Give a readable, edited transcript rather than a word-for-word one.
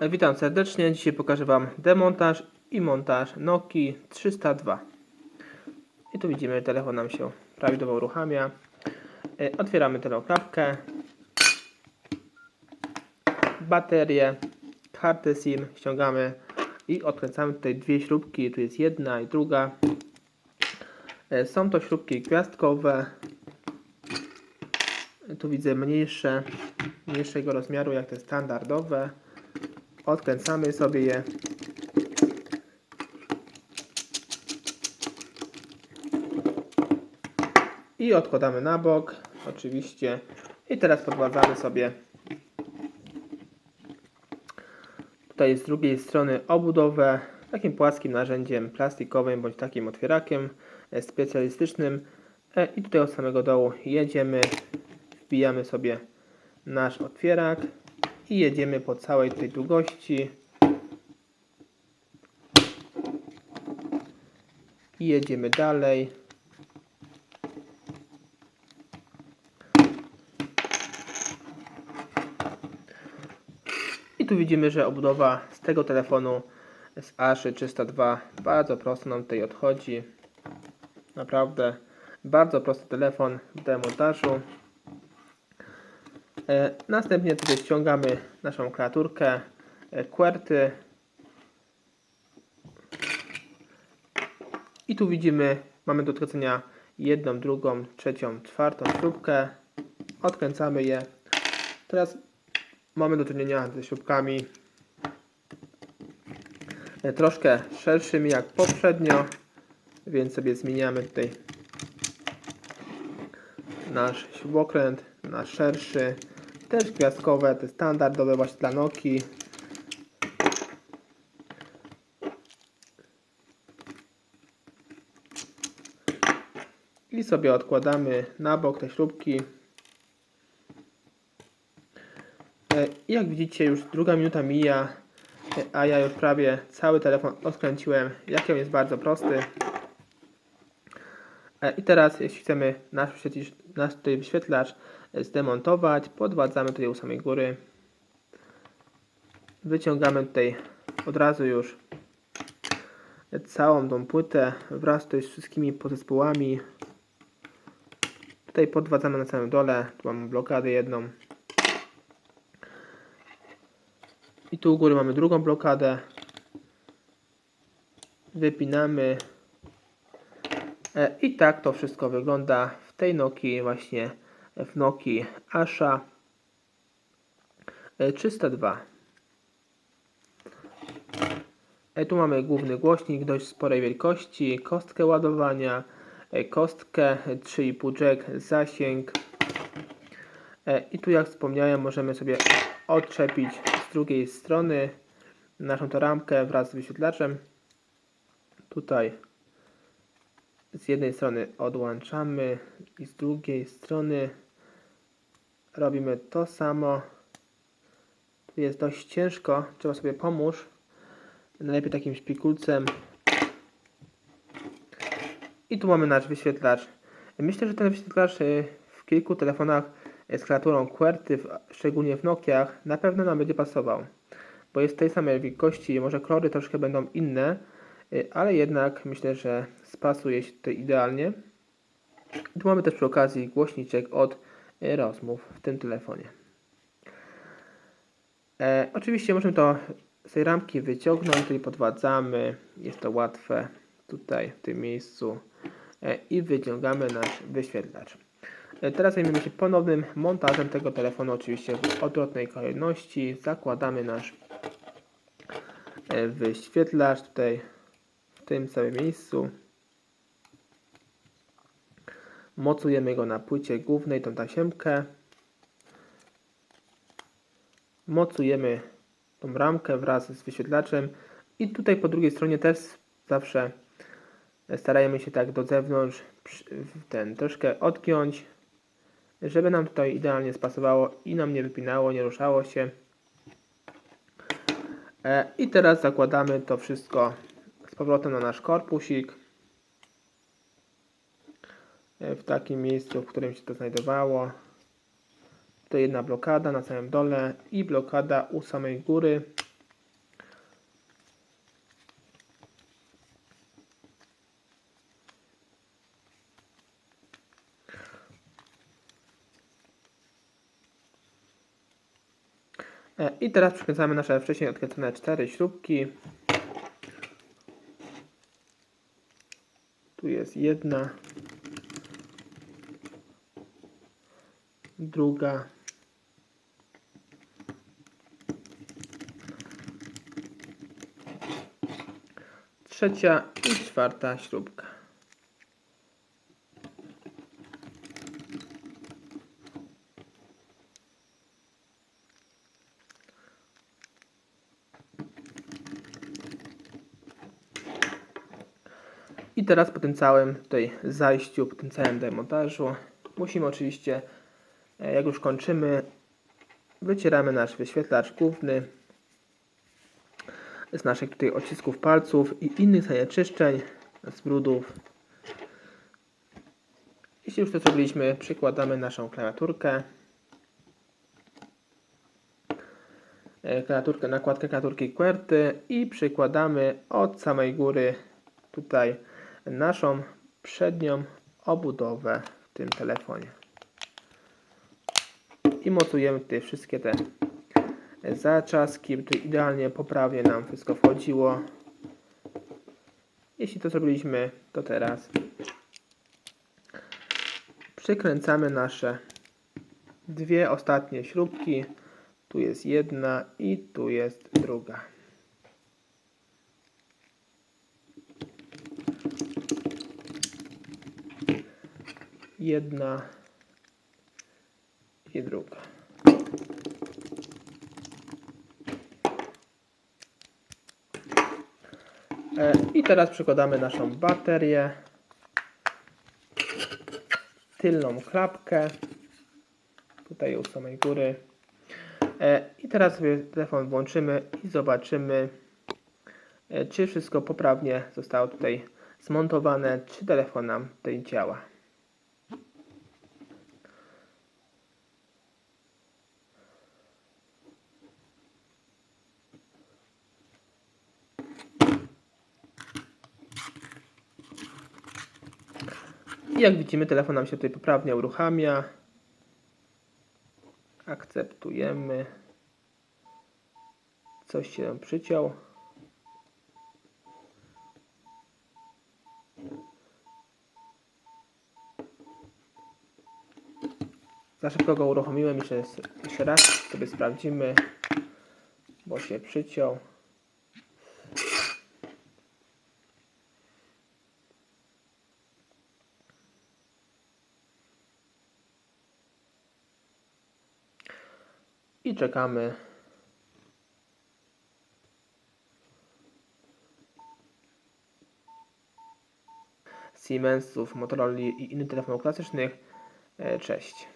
Witam serdecznie. Dzisiaj pokażę Wam demontaż i montaż Nokii 302. I tu widzimy, że telefon nam się prawidłowo uruchamia. Otwieramy tę klapkę, baterię, kartę SIM ściągamy i odkręcamy tutaj dwie śrubki. Tu jest jedna i druga. Są to śrubki gwiazdkowe. Tu widzę mniejszego rozmiaru jak te standardowe. Odkręcamy sobie je. I odkładamy na bok, oczywiście. I teraz podładzamy sobie tutaj z drugiej strony obudowę takim płaskim narzędziem plastikowym bądź takim otwierakiem specjalistycznym. I tutaj od samego dołu jedziemy, wbijamy sobie nasz otwierak i jedziemy po całej tej długości. I jedziemy dalej. I tu widzimy, że obudowa z tego telefonu z Aszy 302 bardzo prosto nam tutaj odchodzi. Naprawdę bardzo prosty telefon w demontażu. Następnie tutaj ściągamy naszą klawiaturkę QWERTY. I tu widzimy, mamy do odkręcenia jedną, drugą, trzecią, czwartą śrubkę. Odkręcamy je. Teraz mamy do czynienia ze śrubkami troszkę szerszymi jak poprzednio, więc sobie zmieniamy tutaj nasz śrubokręt na szerszy, też gwiazdkowe, te standardowe właśnie dla Nokii. I sobie odkładamy na bok te śrubki. I jak widzicie, już druga minuta mija, a ja już prawie cały telefon odkręciłem, jaki on jest bardzo prosty. I teraz, jeśli chcemy nasz tutaj wyświetlacz zdemontować, podładzamy tutaj u samej góry. Wyciągamy tutaj od razu już całą tą płytę wraz tutaj z wszystkimi podzespołami. Tutaj podwadzamy na samym dole, tu mamy blokadę jedną. I tu u góry mamy drugą blokadę. Wypinamy. I tak to wszystko wygląda w tej Nokii, właśnie w Nokii Asha 302. Tu mamy główny głośnik dość sporej wielkości, kostkę ładowania, kostkę 3,5 jack, zasięg. I tu, jak wspomniałem, możemy sobie odczepić z drugiej strony naszą to ramkę wraz z wyświetlaczem. Tutaj z jednej strony odłączamy i z drugiej strony robimy to samo. Tu jest dość ciężko, trzeba sobie pomóc. Najlepiej takim szpikulcem. I tu mamy nasz wyświetlacz. Myślę, że ten wyświetlacz w kilku telefonach z klawiaturą QWERTY, szczególnie w Nokiach, na pewno nam będzie pasował. Bo jest tej samej wielkości, może kolory troszkę będą inne, ale jednak myślę, że spasuje się tutaj idealnie. Tu mamy też przy okazji głośniczek od rozmów w tym telefonie. Oczywiście możemy to z tej ramki wyciągnąć, tutaj podwadzamy, jest to łatwe tutaj w tym miejscu i wyciągamy nasz wyświetlacz. Teraz zajmiemy się ponownym montażem tego telefonu, oczywiście w odwrotnej kolejności. Zakładamy nasz wyświetlacz tutaj w tym samym miejscu. Mocujemy go na płycie głównej, tą tasiemkę. Mocujemy tą ramkę wraz z wyświetlaczem i tutaj po drugiej stronie też zawsze starajmy się tak do zewnątrz troszkę odgiąć, żeby nam tutaj idealnie spasowało i nam nie wypinało, nie ruszało się. I teraz zakładamy to wszystko z powrotem na nasz korpusik w takim miejscu, w którym się to znajdowało. Tutaj jedna blokada na samym dole i blokada u samej góry. I teraz przykręcamy nasze wcześniej odkręcone 4 śrubki. Tu jest jedna, druga, trzecia i czwarta śrubka. I teraz po tym całym tutaj zajściu, po tym całym demontażu musimy oczywiście, jak już kończymy, wycieramy nasz wyświetlacz główny z naszych tutaj odcisków palców i innych zanieczyszczeń, z brudów. Jeśli już to zrobiliśmy, przykładamy naszą klawiaturkę. Nakładkę klawiaturki QWERTY i przykładamy od samej góry tutaj naszą przednią obudowę w tym telefonie. I mocujemy tutaj wszystkie te zaczaski, by idealnie, poprawnie nam wszystko wchodziło. Jeśli to zrobiliśmy, to teraz przykręcamy nasze dwie ostatnie śrubki. Tu jest jedna i tu jest druga. Jedna i druga. I teraz przykładamy naszą baterię, tylną klapkę, tutaj u samej góry. I teraz sobie telefon włączymy i zobaczymy, czy wszystko poprawnie zostało tutaj zmontowane, czy telefon nam tutaj działa. I jak widzimy, telefon nam się tutaj poprawnie uruchamia. Akceptujemy. Coś się przyciął. Za szybko go uruchomiłem. Jeszcze raz sobie sprawdzimy, bo się przyciął. I czekamy. Siemensów, Motorola i innych telefonów klasycznych. Cześć.